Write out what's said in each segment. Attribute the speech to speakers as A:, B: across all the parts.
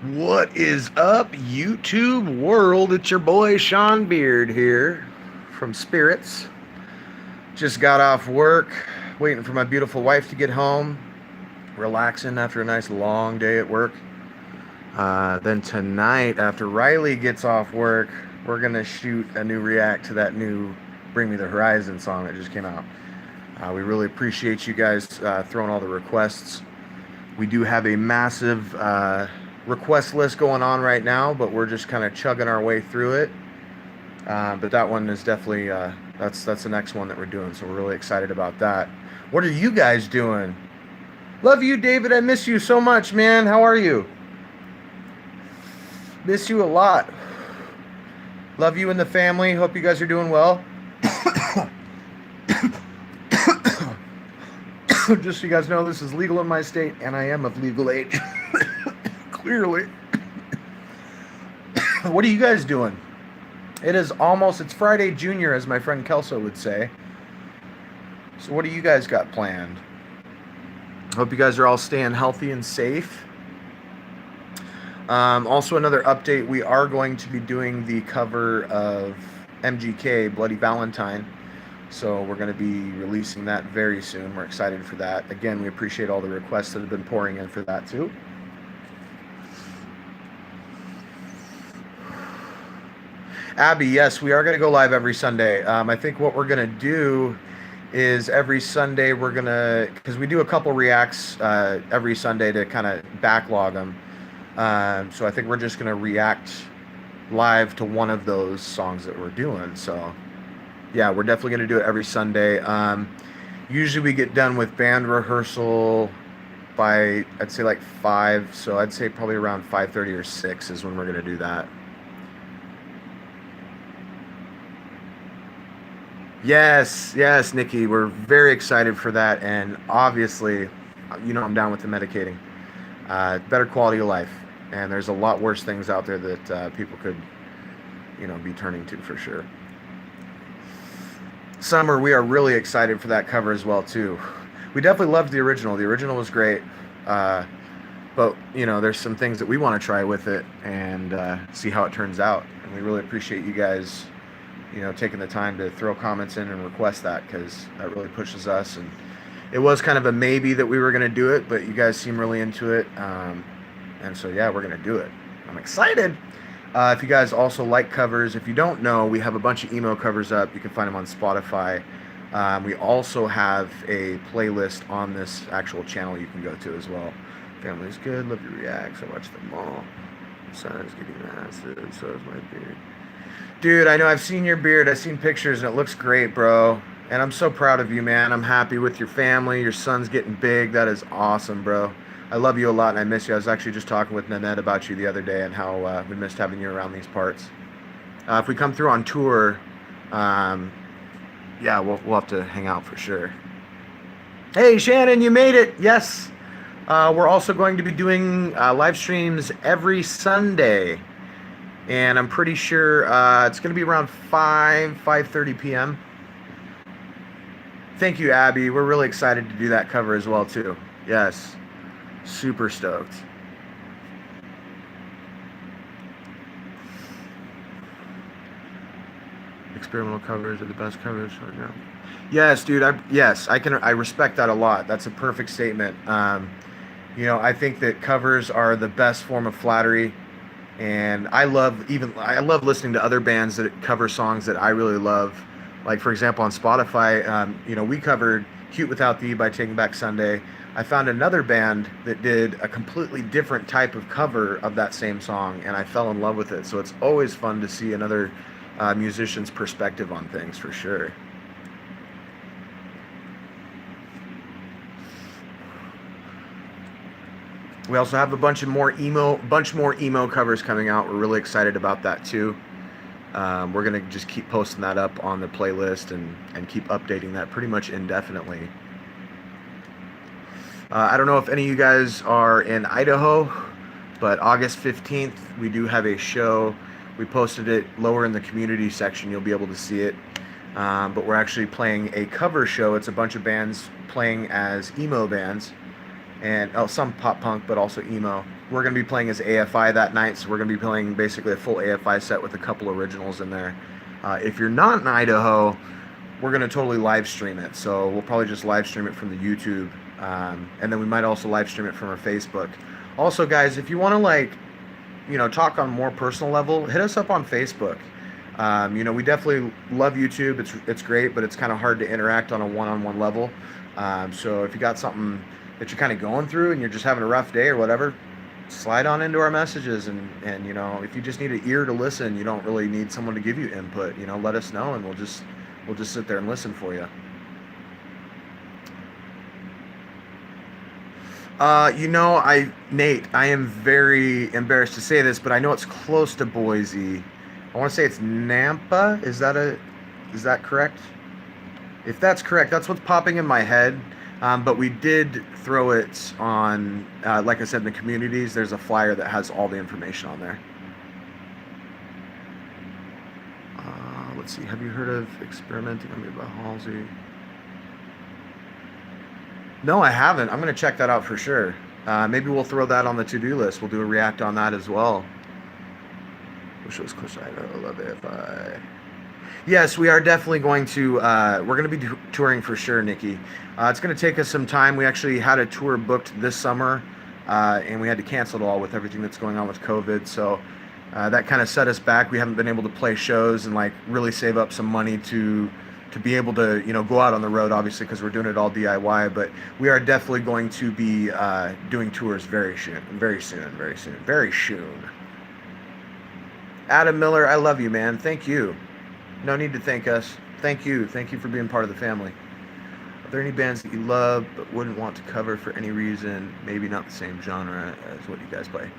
A: What is up, YouTube world? It's your boy Sean Beard here from Spirits. Just got off work, waiting for my beautiful wife to get home, relaxing after a nice long day at work. Then tonight, after Riley gets off work, we're gonna shoot a new react to that new "Bring Me the Horizon" song that just came out. We really appreciate you guys throwing all the requests. We do have a massive request list going on right now, but we're just kind of chugging our way through it. But that one is definitely that's the next one that we're doing, so we're really excited about that. What are you guys doing? Love you, David. I miss you so much, man. How are you? Miss you a lot. Love you and the family. Hope you guys are doing well. Just so you guys know, this is legal in my state, and I am of legal age. Clearly. What are you guys doing? It's Friday Junior, as my friend Kelso would say. So what do you guys got planned? Hope you guys are all staying healthy and safe. Also, another update, we are going to be doing the cover of MGK, Bloody Valentine. So we're going to be releasing that very soon. We're excited for that. Again, we appreciate all the requests that have been pouring in for that too. Abby, yes, we are going to go live every Sunday. I think what we're going to do is every Sunday we're going to, because we do a couple reacts every Sunday to kind of backlog them. So I think we're just going to react live to one of those songs that we're doing. So yeah, we're definitely going to do it every Sunday. Usually we get done with band rehearsal by, I'd say like 5. So I'd say probably around 5:30 or 6 is when we're going to do that. Yes, Nikki, we're very excited for that. And obviously, I'm down with the medicating. Better quality of life. And there's a lot worse things out there that people could, be turning to for sure. Summer, we are really excited for that cover as well too. We definitely loved the original. The original was great, but there's some things that we want to try with it and see how it turns out. And we really appreciate you guys, taking the time to throw comments in and request that, because that really pushes us. And it was kind of a maybe that we were going to do it, but you guys seem really into it, and so yeah, we're going to do it. I'm excited. If you guys also like covers, if you don't know, we have a bunch of emo covers up. You can find them on Spotify. We also have a playlist on this actual channel you can go to as well. Family's good, love your reacts, I watch them all. Sun is getting massive, so is my beard. Dude, I know, I've seen your beard, I've seen pictures, and it looks great, bro. And I'm so proud of you, man. I'm happy with your family. Your son's getting big. That is awesome, bro. I love you a lot, and I miss you. I was actually just talking with Nanette about you the other day and how we missed having you around these parts. If we come through on tour, yeah, we'll have to hang out for sure. Hey, Shannon, you made it. Yes. We're also going to be doing live streams every Sunday. And I'm pretty sure it's going to be around 5:30 p.m. Thank you, Abby. We're really excited to do that cover as well, too. Yes. Super stoked. Experimental covers are the best covers right now. Yes, dude. I respect that a lot. That's a perfect statement. I think that covers are the best form of flattery, and I love listening to other bands that cover songs that I really love. Like, for example, on Spotify, we covered "Cute Without Thee" by Taking Back Sunday. I found another band that did a completely different type of cover of that same song, and I fell in love with it. So it's always fun to see another musician's perspective on things, for sure. We also have a bunch more emo covers coming out. We're really excited about that too. We're gonna just keep posting that up on the playlist and keep updating that pretty much indefinitely. I don't know if any of you guys are in Idaho, but August 15th, we do have a show. We posted it lower in the community section. You'll be able to see it. But we're actually playing a cover show. It's a bunch of bands playing as emo bands. And some pop punk, but also emo. we're going to be playing as AFI that night, so we're going to be playing basically a full AFI set with a couple originals in there. If you're not in Idaho, we're going to totally live stream it. So we'll probably just live stream it from the YouTube. And then we might also live stream it from our Facebook. Also, guys, if you want to, like, you know, talk on a more personal level, hit us up on Facebook. You know, we definitely love YouTube. It's great, but it's kind of hard to interact on a one-on-one level. So if you got something that you're kind of going through and you're just having a rough day or whatever, slide on into our messages, and you know, if you just need an ear to listen, you don't really need someone to give you input, you know, let us know, and we'll just sit there and listen for you. You know, Nate, I am very embarrassed to say this, but I know it's close to Boise. I want to say it's Nampa. Is that correct? If that's correct, that's what's popping in my head. But we did throw it on, like I said, in the communities. There's a flyer that has all the information on there. Let's see. Have you heard of experimenting on me about Halsey? No, I haven't. I'm going to check that out for sure. Maybe we'll throw that on the to-do list. We'll do a react on that as well. Wish it was close to Idaho. Love AFI. Yes, we are definitely going to, we're going to be touring for sure, Nikki. It's going to take us some time. We actually had a tour booked this summer, and we had to cancel it all with everything that's going on with COVID. So that kind of set us back. We haven't been able to play shows and, like, really save up some money to be able to, you know, go out on the road, obviously, because we're doing it all DIY. But we are definitely going to be doing tours very soon. Adam Miller, I love you, man. Thank you. No need to thank us. Thank you for being part of the family. Are there any bands that you love but wouldn't want to cover for any reason? Maybe not the same genre as what you guys play.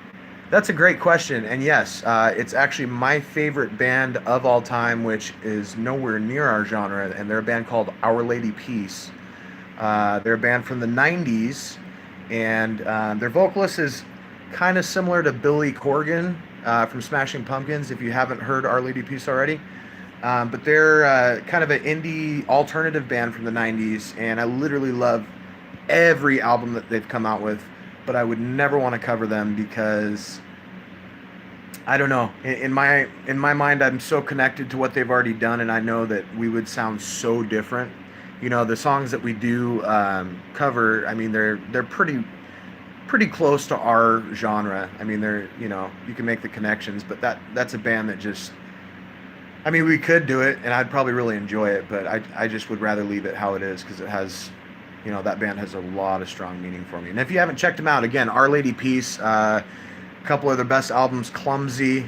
A: That's a great question, and yes, it's actually my favorite band of all time, which is nowhere near our genre, and they're a band called Our Lady Peace. They're a band from the 90s, and their vocalist is kind of similar to Billy Corgan from Smashing Pumpkins, if you haven't heard Our Lady Peace already. But they're kind of an indie alternative band from the 90s, and I literally love every album that they've come out with, but I would never want to cover them because, I don't know, in my mind, I'm so connected to what they've already done, and I know that we would sound so different. You know, the songs that we do cover, I mean, they're pretty close to our genre. I mean, they're, you know, you can make the connections, but that's a band that just, I mean, we could do it, and I'd probably really enjoy it, but I just would rather leave it how it is, because it has, you know, that band has a lot of strong meaning for me. And if you haven't checked them out, again, Our Lady Peace, a couple of their best albums, Clumsy,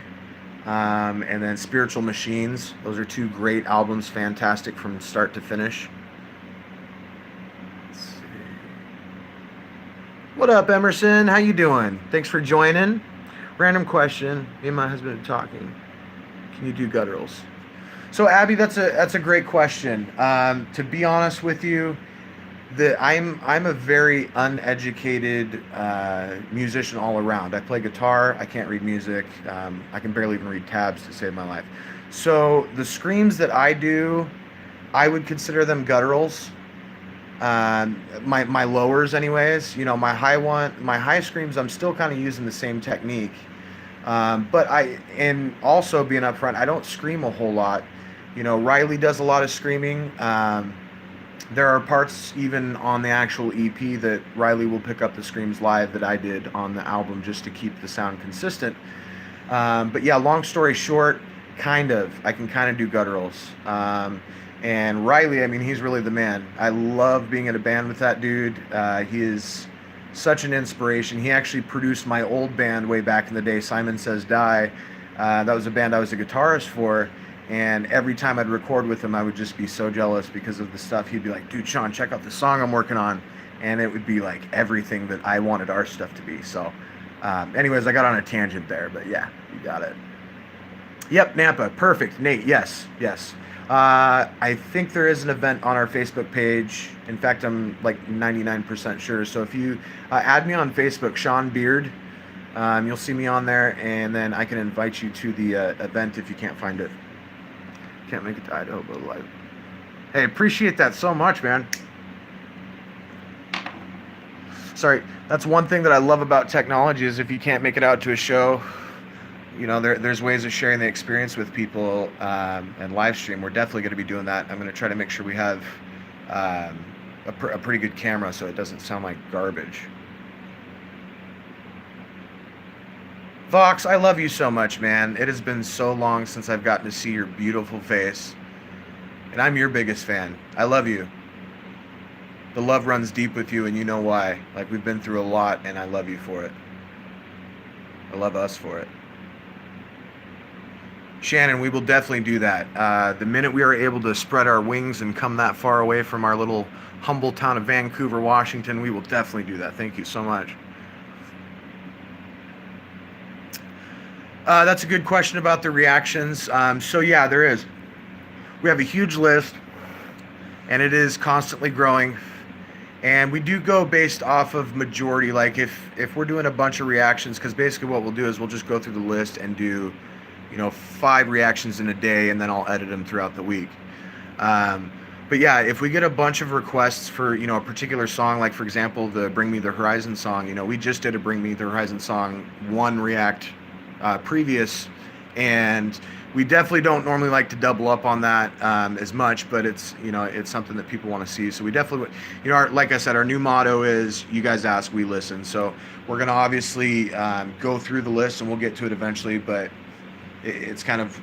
A: and then Spiritual Machines. Those are two great albums, fantastic from start to finish. Let's see. What up, Emerson? How you doing? Thanks for joining. Random question. Me and my husband are talking. Can you do gutturals? So Abby, that's a great question. To be honest with you, I'm a very uneducated musician all around. I play guitar. I can't read music. I can barely even read tabs to save my life. So the screams that I do, I would consider them gutturals. My lowers, anyways. You know, my high screams, I'm still kind of using the same technique. But and also being upfront, I don't scream a whole lot. You know, Riley does a lot of screaming. There are parts even on the actual EP that Riley will pick up the screams live that I did on the album just to keep the sound consistent. But yeah, long story short, I can kind of do gutturals. And Riley, I mean, he's really the man. I love being in a band with that dude. He is such an inspiration. He actually produced my old band way back in the day, Simon Says Die. That was a band I was a guitarist for, and every time I'd record with him, I would just be so jealous because of the stuff. He'd be like, dude, Sean, check out the song I'm working on, and it would be like everything that I wanted our stuff to be. So anyways, I got on a tangent there, but yeah, you got it. Yep, Nampa, perfect. Nate, yes. I think there is an event on our Facebook page. In fact, I'm like 99% sure. So if you add me on Facebook, Sean Beard, you'll see me on there, and then I can invite you to the event if you can't find it. Can't make it to Idaho, but live. Hey, appreciate that so much, man. sorry, that's one thing that I love about technology is if you can't make it out to a show, you know, there's ways of sharing the experience with people, and live stream. We're definitely going to be doing that. I'm going to try to make sure we have a pretty good camera so it doesn't sound like garbage. Vox, I love you so much, man. It has been so long since I've gotten to see your beautiful face. And I'm your biggest fan. I love you. The love runs deep with you, and you know why. Like, we've been through a lot, and I love you for it. I love us for it. Shannon, we will definitely do that. The minute we are able to spread our wings and come that far away from our little humble town of Vancouver, Washington, we will definitely do that. Thank you so much. That's a good question about the reactions. So yeah, there is. We have a huge list, and it is constantly growing. And we do go based off of majority. Like if we're doing a bunch of reactions, because basically what we'll do is we'll just go through the list and do, 5 reactions in a day, and then I'll edit them throughout the week. But yeah, if we get a bunch of requests for, a particular song, like for example, the Bring Me the Horizon song, we just did a Bring Me the Horizon song, one react previous, and we definitely don't normally like to double up on that as much, but it's it's something that people want to see. So we definitely, like I said, our new motto is you guys ask, we listen. So we're gonna obviously go through the list, and we'll get to it eventually, but it's kind of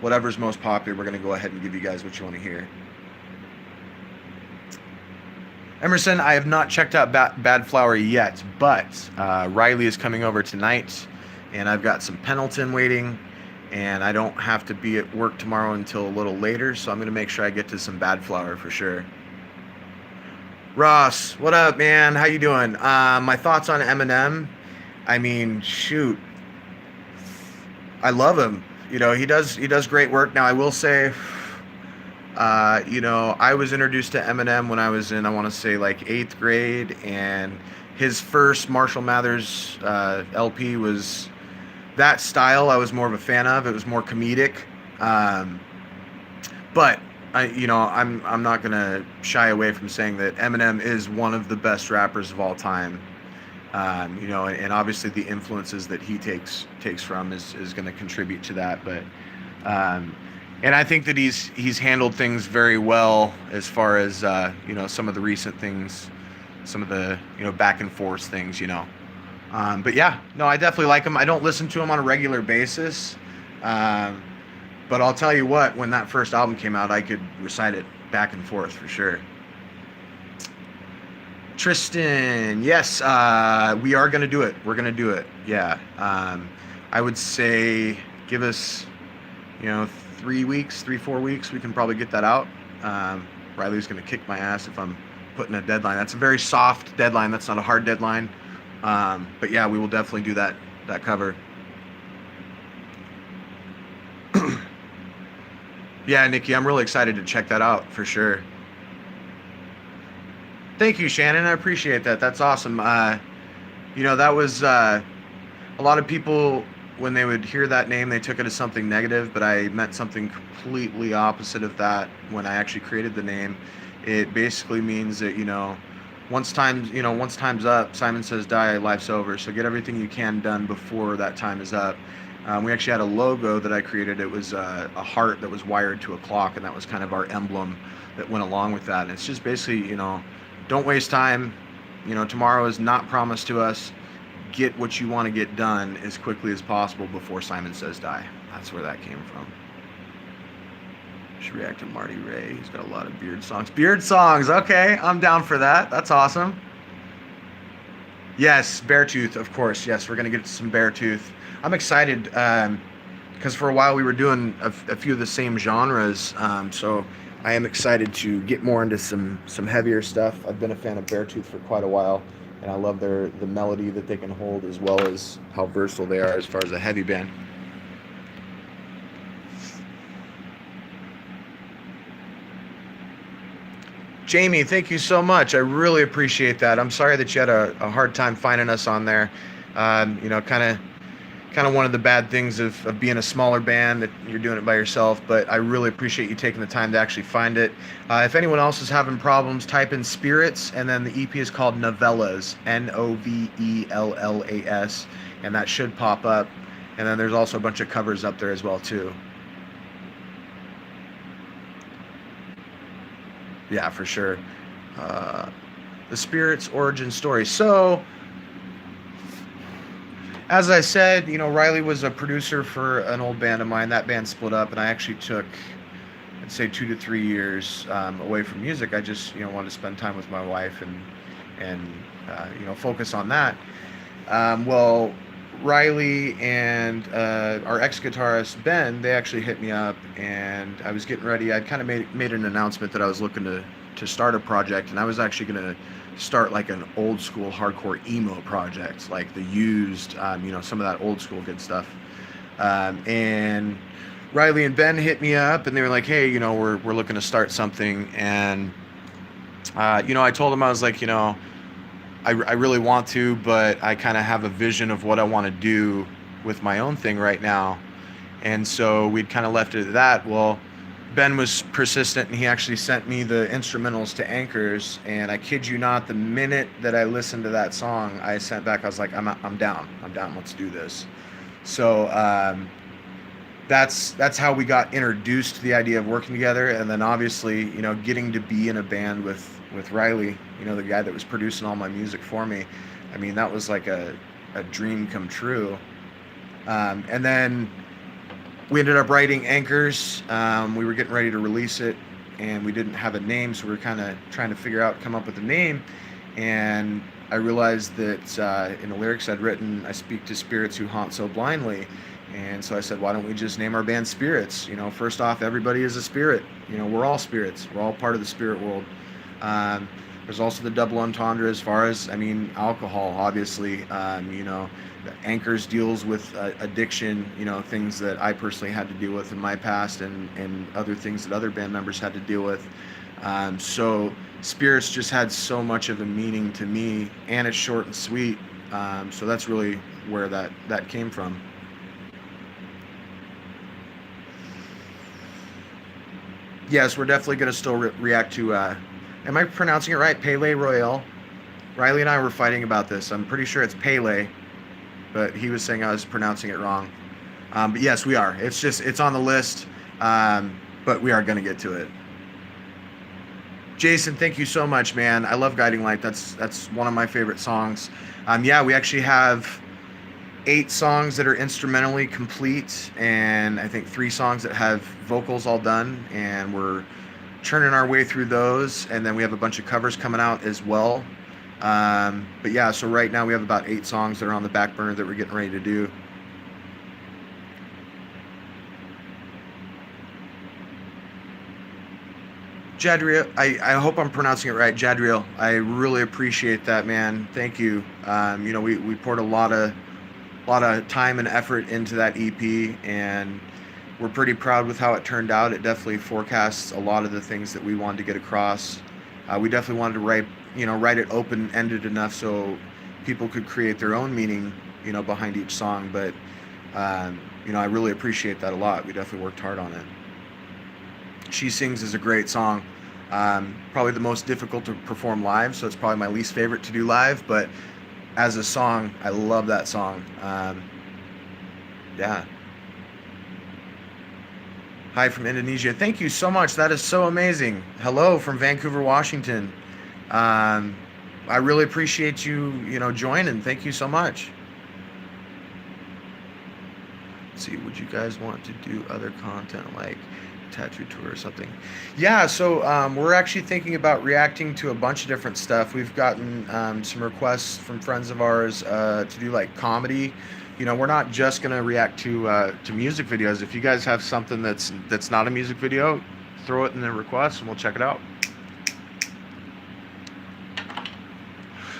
A: whatever's most popular, we're gonna go ahead and give you guys what you want to hear. Emerson, I have not checked out Bad Flower yet, but Riley is coming over tonight, and I've got some Pendleton waiting, and I don't have to be at work tomorrow until a little later, so I'm going to make sure I get to some Bad Flower for sure. Ross, what up, man? How you doing? My thoughts on Eminem, I mean, shoot. I love him. He does great work. Now, I will say, I was introduced to Eminem when I was in, I want to say, like 8th grade, and his first Marshall Mathers LP was that style. I was more of a fan of. It was more comedic, but I'm not gonna shy away from saying that Eminem is one of the best rappers of all time. And obviously the influences that he takes from is going to contribute to that, but and I think that he's handled things very well as far as some of the recent things, some of the back and forth things, but yeah, no, I definitely like him. I don't listen to him on a regular basis, but I'll tell you what, when that first album came out, I could recite it back and forth for sure. Tristan, yes, we are going to do it. We're going to do it. Yeah. I would say give us, 3 weeks, 4 weeks, we can probably get that out. Riley's going to kick my ass if I'm putting a deadline. That's a very soft deadline. That's not a hard deadline. But yeah, we will definitely do that cover. Yeah, Nikki, I'm really excited to check that out for sure. Thank you, Shannon. I appreciate that. That's awesome. That was a lot of people, when they would hear that name, they took it as something negative, but I meant something completely opposite of that when I actually created the name. It basically means that, once time's up, Simon Says Die, life's over. So get everything you can done before that time is up. We actually had a logo that I created. It was a heart that was wired to a clock, and that was kind of our emblem that went along with that. And it's just basically, don't waste time. Tomorrow is not promised to us. Get what you want to get done as quickly as possible before Simon Says Die. That's where that came from. Should react to Marty Ray. He's got a lot of Beard songs. Beard songs. Okay, I'm down for that. That's awesome. Yes, Beartooth, of course. Yes, we're going to get to some Beartooth. I'm excited because for a while we were doing a few of the same genres. So I am excited to get more into some heavier stuff. I've been a fan of Beartooth for quite a while, and I love the melody that they can hold as well as how versatile they are as far as a heavy band. Jamie, thank you so much. I really appreciate that. I'm sorry that you had a hard time finding us on there. Kind kind of one of the bad things of being a smaller band, that you're doing it by yourself. But I really appreciate you taking the time to actually find it. If anyone else is having problems, type in Spirits, and then the EP is called Novellas, Novellas, and that should pop up. And then there's also a bunch of covers up there as well too. Yeah, for sure. The Spirits origin story. So, as I said, Riley was a producer for an old band of mine. That band split up, and I actually took, I'd say, 2 to 3 years away from music. I just, wanted to spend time with my wife and focus on that. Well, Riley and our ex-guitarist Ben, they actually hit me up, and I was getting ready. I'd kind of made an announcement that I was looking to start a project, and I was actually going to start like an old school hardcore emo project, like the Used, some of that old school good stuff. And Riley and Ben hit me up, and they were like, hey, we're looking to start something. And I told them, I was like, I really want to, but I kind of have a vision of what I want to do with my own thing right now. And so we'd kind of left it at that. Well, Ben was persistent, and he actually sent me the instrumentals to Anchors, and I kid you not, the minute that I listened to that song, I sent back, I was like, I'm down, let's do this. So that's how we got introduced to the idea of working together. And then obviously, getting to be in a band with Riley, the guy that was producing all my music for me. I mean, that was like a dream come true. And then we ended up writing Anchors. We were getting ready to release it, and we didn't have a name, so we were kind of trying to come up with a name. And I realized that in the lyrics I'd written, I speak to spirits who haunt so blindly. And so I said, why don't we just name our band Spirits? First off, everybody is a spirit. We're all spirits. We're all part of the spirit world. There's also the double entendre as far as, alcohol, obviously. Anchors deals with addiction, things that I personally had to deal with in my past, and other things that other band members had to deal with. So Spirits just had so much of a meaning to me, and it's short and sweet. So that's really where that came from. Yes, we're definitely going to still react to, am I pronouncing it right? Pele Royale. Riley and I were fighting about this. I'm pretty sure it's Pele, but he was saying I was pronouncing it wrong. But yes, we are. It's on the list, but we are going to get to it. Jason, thank you so much, man. I love Guiding Light. That's one of my favorite songs. Yeah, we actually have 8 songs that are instrumentally complete, and I think 3 songs that have vocals all done, and we're churning our way through those. And then we have a bunch of covers coming out as well. But yeah, so right now we have about 8 songs that are on the back burner that we're getting ready to do. Jadriel, I hope I'm pronouncing it right. Jadriel, I really appreciate that, man. Thank you. We poured a lot of time and effort into that EP, and we're pretty proud with how it turned out. It definitely forecasts a lot of the things that we wanted to get across. We definitely wanted to write it open-ended enough so people could create their own meaning, behind each song. But, I really appreciate that a lot. We definitely worked hard on it. She Sings is a great song. Probably the most difficult to perform live, so it's probably my least favorite to do live, but as a song, I love that song. Yeah. Hi from Indonesia. Thank you so much. That is so amazing. Hello from Vancouver, Washington. I really appreciate you, joining. Thank you so much. Let's see, would you guys want to do other content like tattoo tour or something? Yeah, so we're actually thinking about reacting to a bunch of different stuff. We've gotten some requests from friends of ours to do like comedy. We're not just gonna react to music videos. If you guys have something that's not a music video, throw it in the request and we'll check it out.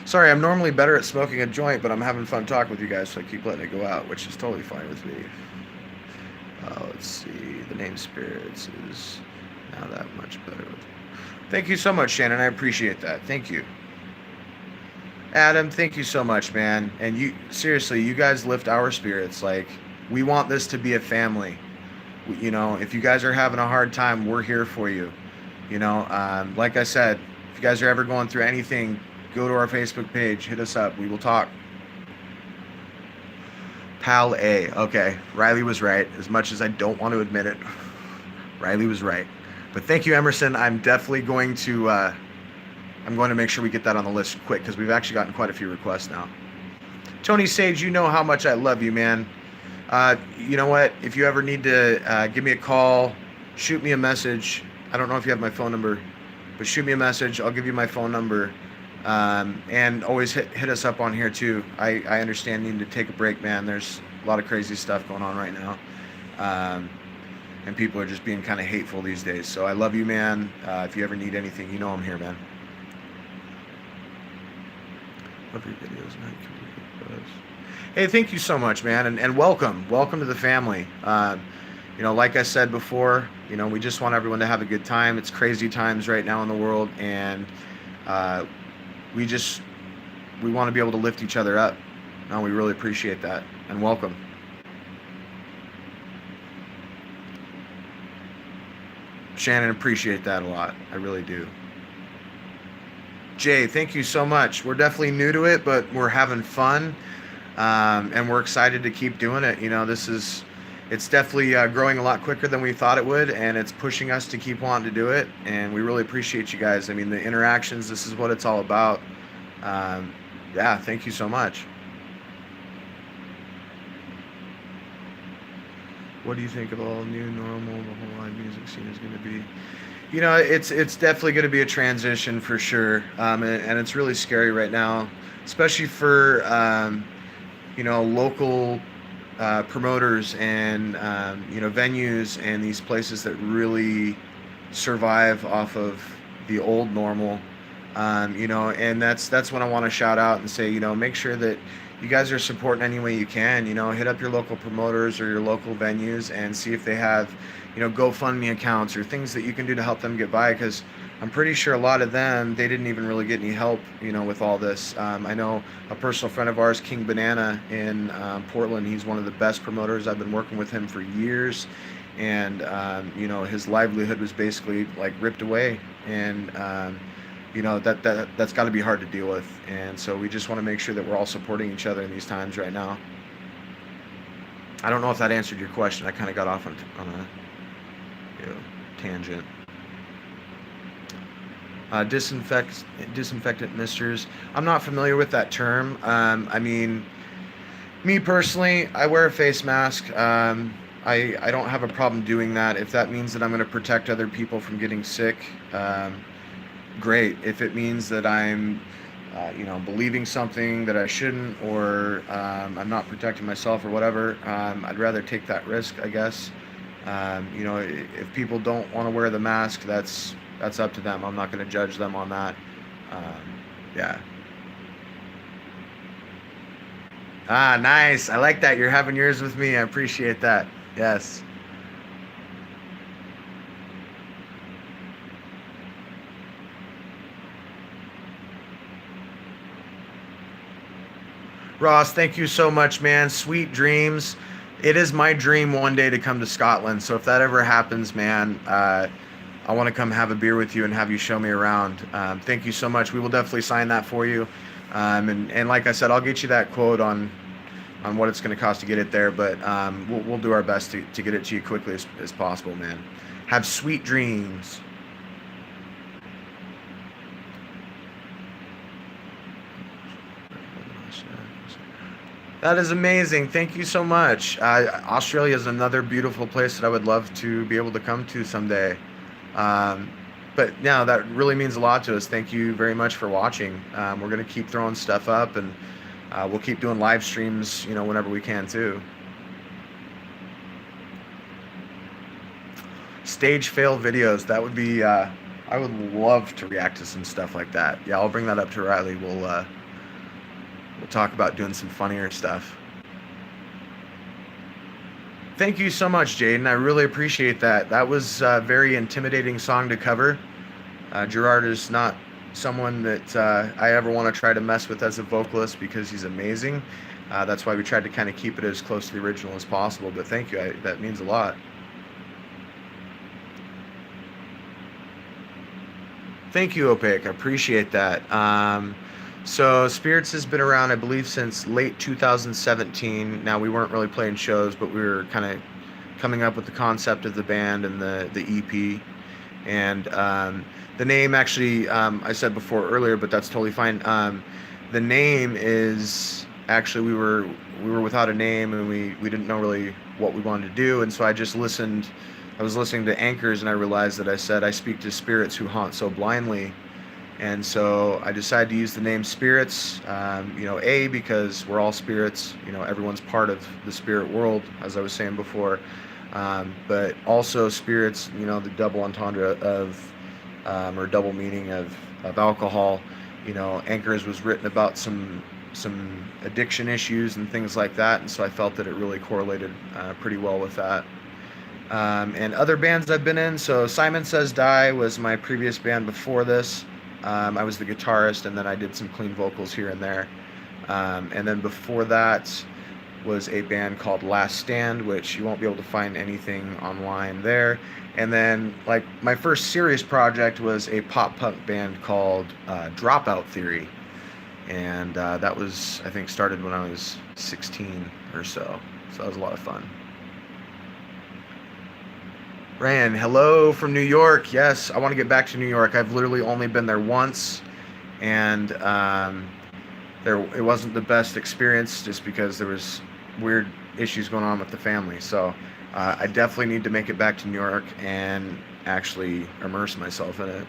A: Sorry, I'm normally better at smoking a joint, but I'm having fun talking with you guys, so I keep letting it go out, which is totally fine with me. Let's see, the name Spirits is now that much better. Thank you so much, Shannon. I appreciate that. Thank you. Adam, thank you so much, man. And you seriously, you guys lift our spirits. Like we want this to be a family. You know, if you guys are having a hard time, we're here for you. You know, like I said, if you guys are ever going through anything, go to our Facebook page, hit us up. We will talk. Pal A. Okay, Riley was right. As much as I don't want to admit it, Riley was right. But thank you, Emerson. I'm definitely going to. I'm going to make sure we get that on the list quick because we've actually gotten quite a few requests now. Tony Sage, you know how much I love you, man. You know what? If you ever need to give me a call, shoot me a message. I don't know if you have my phone number, but shoot me a message. I'll give you my phone number. And always hit us up on here too. I understand needing to take a break, man. There's a lot of crazy stuff going on right now. And people are just being kind of hateful these days. So I love you, man. If you ever need anything, you know I'm here, man. Love your videos. Hey, thank you so much, man, and welcome to the family. You know, like I said before, you know, we just want everyone to have a good time. It's crazy times right now in the world, and we want to be able to lift each other up. No, we really appreciate that, and welcome. Shannon, appreciate that a lot. I really do. Jay, thank you so much. We're definitely new to it, but we're having fun. And we're excited to keep doing it. You know, it's definitely growing a lot quicker than we thought it would, and it's pushing us to keep wanting to do it. And we really appreciate you guys. I mean, the interactions, this is what it's all about. Yeah, thank you so much. What do you think of all new normal, the whole live music scene is going to be? You know, it's definitely going to be a transition for sure. And it's really scary right now, especially for, you know, local promoters and you know, venues and these places that really survive off of the old normal. You know, and that's when I want to shout out and say, you know, make sure that you guys are supporting any way you can. You know, hit up your local promoters or your local venues and see if they have, you know, GoFundMe accounts or things that you can do to help them get by, because I'm pretty sure a lot of them, they didn't even really get any help, you know, with all this. I know a personal friend of ours, King Banana in Portland. He's one of the best promoters. I've been working with him for years, and you know, his livelihood was basically like ripped away, and you know, that's got to be hard to deal with. And so we just want to make sure that we're all supporting each other in these times right now. I don't know if that answered your question. I kind of got off on a, you know, tangent. Disinfectant misters. I'm not familiar with that term. I mean, me personally, I wear a face mask. I don't have a problem doing that. If that means that I'm going to protect other people from getting sick, great. If it means that I'm, you know, believing something that I shouldn't, or I'm not protecting myself or whatever, I'd rather take that risk, I guess. You know, if people don't want to wear the mask, that's up to them. I'm not going to judge them on that. Yeah. Ah, nice. I like that. You're having yours with me. I appreciate that. Yes. Ross, thank you so much, man. Sweet dreams. It is my dream one day to come to Scotland. So if that ever happens, man, I want to come have a beer with you and have you show me around. Thank you so much. We will definitely sign that for you. And like I said, I'll get you that quote on what it's going to cost to get it there. But we'll do our best to get it to you quickly as possible, man. Have sweet dreams. That is amazing. Thank you so much. Australia is another beautiful place that I would love to be able to come to someday. But yeah, that really means a lot to us. Thank you very much for watching. We're going to keep throwing stuff up, and we'll keep doing live streams, you know, whenever we can too. Stage fail videos. That would be, I would love to react to some stuff like that. Yeah, I'll bring that up to Riley. We'll talk about doing some funnier stuff. Thank you so much, Jaden. I really appreciate that. That was a very intimidating song to cover. Gerard is not someone that I ever want to try to mess with as a vocalist because he's amazing. That's why we tried to kind of keep it as close to the original as possible. But thank you, that means a lot. Thank you, Opaque. I appreciate that. So Spirits has been around, I believe, since late 2017. Now, we weren't really playing shows, but we were kind of coming up with the concept of the band and the EP. And the name, actually, I said before earlier, but that's totally fine. The name is actually, we were without a name, and we didn't know really what we wanted to do, and so I just listened. I was listening to Anchors, and I realized that I said, I speak to spirits who haunt so blindly. And so I decided to use the name Spirits, because we're all spirits, everyone's part of the spirit world, as I was saying before. But also spirits, the double entendre of, or double meaning of alcohol. Anchors was written about some addiction issues and things like that, and so I felt that it really correlated pretty well with that. And other bands I've been in, so Simon Says Die was my previous band before this. I was the guitarist, and then I did some clean vocals here and there. And then before that was a band called Last Stand, which you won't be able to find anything online there. And then, like, my first serious project was a pop-punk band called Dropout Theory. And that was, I think, started when I was 16 or so. So that was a lot of fun. Ryan, hello from New York. Yes, I want to get back to New York. I've literally only been there once, and it wasn't the best experience just because there was weird issues going on with the family. So I definitely need to make it back to New York and actually immerse myself in it.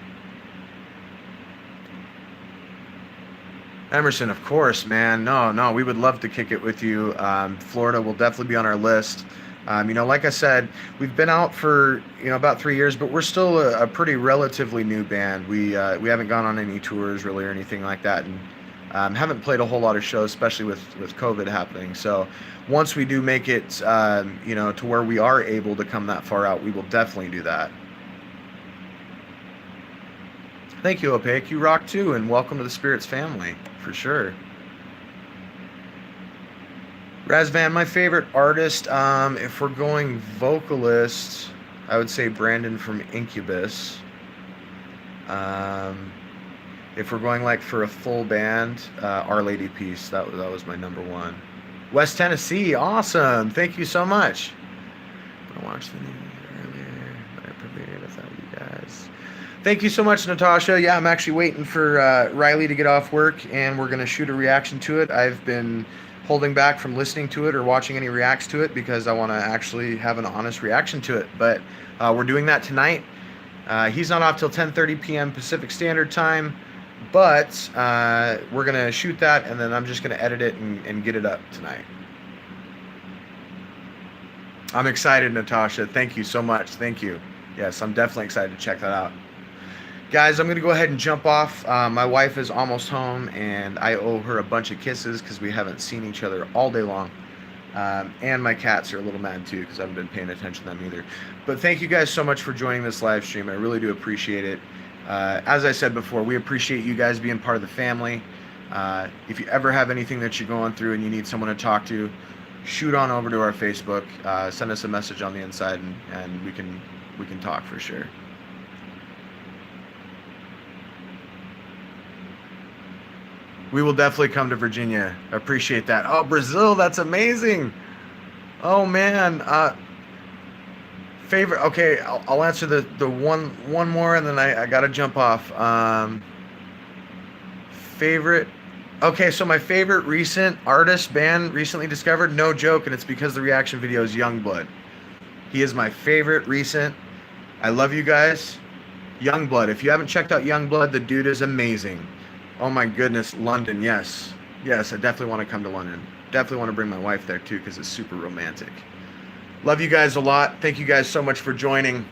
A: Emerson, of course, man. No, we would love to kick it with you. Florida will definitely be on our list. Like I said, we've been out for about 3 years, but we're still a pretty relatively new band. We haven't gone on any tours really or anything like that, and haven't played a whole lot of shows, especially with COVID happening. So once we do make it, to where we are able to come that far out, we will definitely do that. Thank you, Opaque. You rock too, and welcome to the Spirits family, for sure. Razvan, my favorite artist, if we're going vocalist, I would say Brandon from Incubus. If we're going like for a full band, Our Lady Peace, that was my number one. West Tennessee, awesome. Thank you so much. I watched the news earlier, but I prepared without you guys. Thank you so much, Natasha. Yeah, I'm actually waiting for Riley to get off work, and we're going to shoot a reaction to it. I've been holding back from listening to it or watching any reacts to it because I want to actually have an honest reaction to it. But we're doing that tonight. He's not off till 10:30 p.m. Pacific Standard Time, but we're going to shoot that, and then I'm just going to edit it and get it up tonight. I'm excited, Natasha. Thank you so much. Thank you. Yes, I'm definitely excited to check that out. Guys, I'm going to go ahead and jump off. My wife is almost home, and I owe her a bunch of kisses because we haven't seen each other all day long. And my cats are a little mad too because I haven't been paying attention to them either. But thank you guys so much for joining this live stream. I really do appreciate it. As I said before, we appreciate you guys being part of the family. If you ever have anything that you're going through and you need someone to talk to, shoot on over to our Facebook. Send us a message on the inside, and we can talk for sure. We will definitely come to Virginia. I appreciate that. Oh, Brazil, that's amazing. Oh man. Favorite. Okay, I'll answer the one more, and then I gotta jump off. Favorite. Okay, so my favorite recent artist band recently discovered, no joke, and it's because the reaction video is Youngblood. He is my favorite recent. I love you guys. Youngblood. If you haven't checked out Youngblood, the dude is amazing. Oh my goodness, London, yes. Yes, I definitely want to come to London. Definitely want to bring my wife there too because it's super romantic. Love you guys a lot. Thank you guys so much for joining.